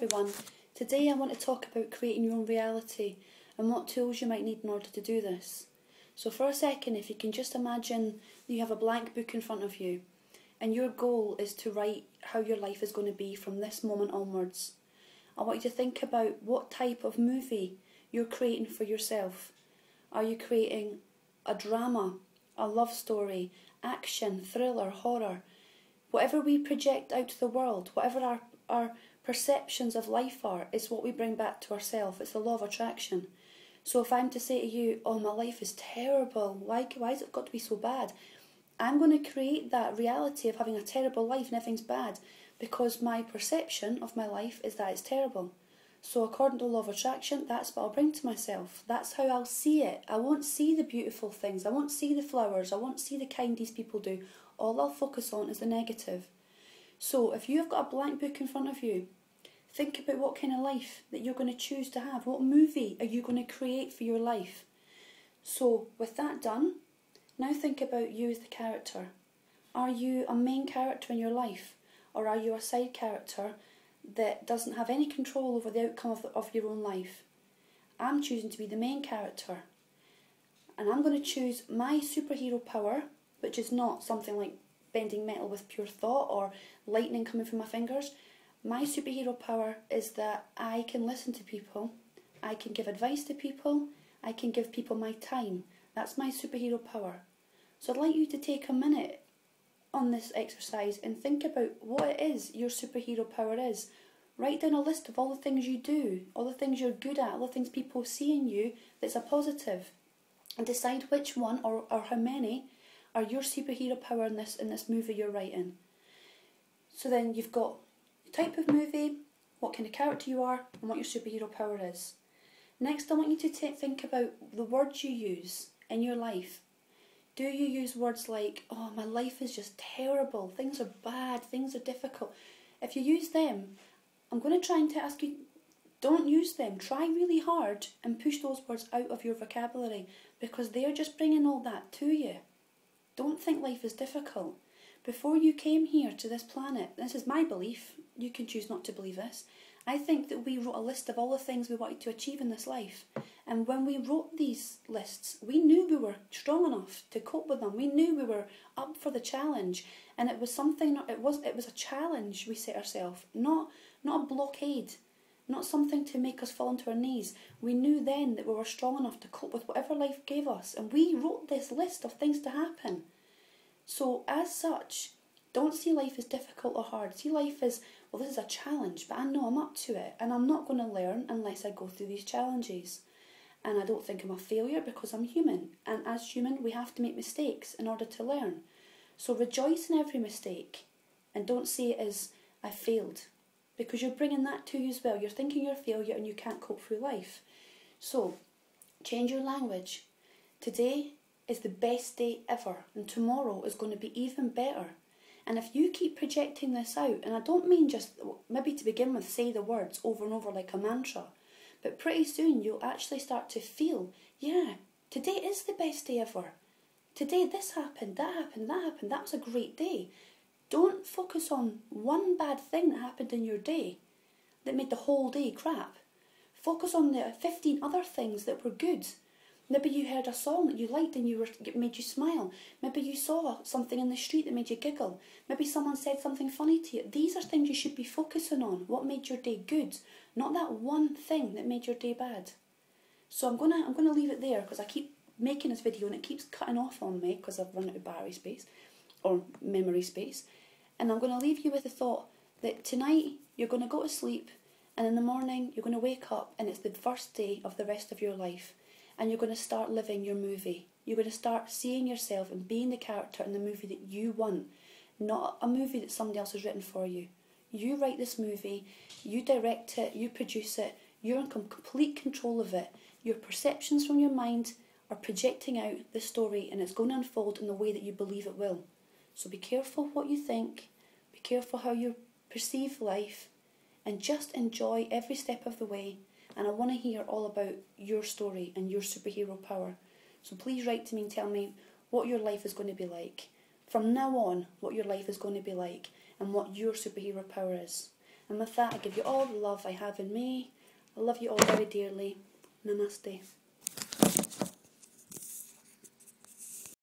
everyone. Today I want to talk about creating your own reality and what tools you might need in order to do this. So for a second, if you can just imagine you have a blank book in front of you and your goal is to write how your life is going to be from this moment onwards. I want you to think about what type of movie you're creating for yourself. Are you creating a drama, a love story, action, thriller, horror? Whatever we project out to the world, whatever our perceptions of life are, is what we bring back to ourselves. It's the law of attraction. So if I'm to say to you, oh, my life is terrible, why has it got to be so bad? I'm going to create that reality of having a terrible life and everything's bad because my perception of my life is that it's terrible. So according to the law of attraction, that's what I'll bring to myself. That's how I'll see it. I won't see the beautiful things. I won't see the flowers. I won't see the kind these people do. All I'll focus on is the negative. So if you've got a blank book in front of you, think about what kind of life that you're going to choose to have. What movie are you going to create for your life? So with that done, now think about you as the character. Are you a main character in your life? Or are you a side character that doesn't have any control over the outcome of your own life? I'm choosing to be the main character. And I'm going to choose my superhero power, which is not something like bending metal with pure thought or lightning coming from my fingers. My superhero power is that I can listen to people, I can give advice to people, I can give people my time. That's my superhero power. So I'd like you to take a minute on this exercise and think about what it is your superhero power is. Write down a list of all the things you do, all the things you're good at, all the things people see in you that's a positive. And decide which one or how many are your superhero power in this movie you're writing. So then you've got the type of movie, what kind of character you are, and what your superhero power is. Next, I want you to think about the words you use in your life. Do you use words like, oh, my life is just terrible, things are bad, things are difficult? If you use them, I'm going to try and ask you, don't use them. Try really hard and push those words out of your vocabulary because they're just bringing all that to you. Don't think life is difficult. Before you came here to this planet, this is my belief, you can choose not to believe this, I think that we wrote a list of all the things we wanted to achieve in this life. And when we wrote these lists, we knew we were strong enough to cope with them. We knew we were up for the challenge. And it was something, it was a challenge we set ourselves, not a blockade, not something to make us fall onto our knees. We knew then that we were strong enough to cope with whatever life gave us. And we wrote this list of things to happen. So as such, don't see life as difficult or hard. See life as, well, this is a challenge, but I know I'm up to it. And I'm not going to learn unless I go through these challenges. And I don't think I'm a failure because I'm human. And as human, we have to make mistakes in order to learn. So rejoice in every mistake. And don't see it as, I failed. Because you're bringing that to you as well. You're thinking you're a failure and you can't cope through life. So, change your language. Today is the best day ever. And tomorrow is going to be even better. And if you keep projecting this out, and I don't mean just, maybe to begin with, say the words over and over like a mantra. But pretty soon you'll actually start to feel, yeah, today is the best day ever. Today this happened, that happened, that happened. That was a great day. Don't focus on one bad thing that happened in your day that made the whole day crap. Focus on the 15 other things that were good. Maybe you heard a song that you liked and it made you smile. Maybe you saw something in the street that made you giggle. Maybe someone said something funny to you. These are things you should be focusing on. What made your day good, not that one thing that made your day bad. So I'm gonna leave it there because I keep making this video and it keeps cutting off on me because I've run out of battery space or memory space. And I'm going to leave you with the thought that tonight you're going to go to sleep and in the morning you're going to wake up and it's the first day of the rest of your life. And you're going to start living your movie. You're going to start seeing yourself and being the character in the movie that you want. Not a movie that somebody else has written for you. You write this movie, you direct it, you produce it, you're in complete control of it. Your perceptions from your mind are projecting out the story and it's going to unfold in the way that you believe it will. So be careful what you think, be careful how you perceive life, and just enjoy every step of the way. And I want to hear all about your story and your superhero power. So please write to me and tell me what your life is going to be like. From now on, what your life is going to be like and what your superhero power is. And with that, I give you all the love I have in me. I love you all very dearly. Namaste.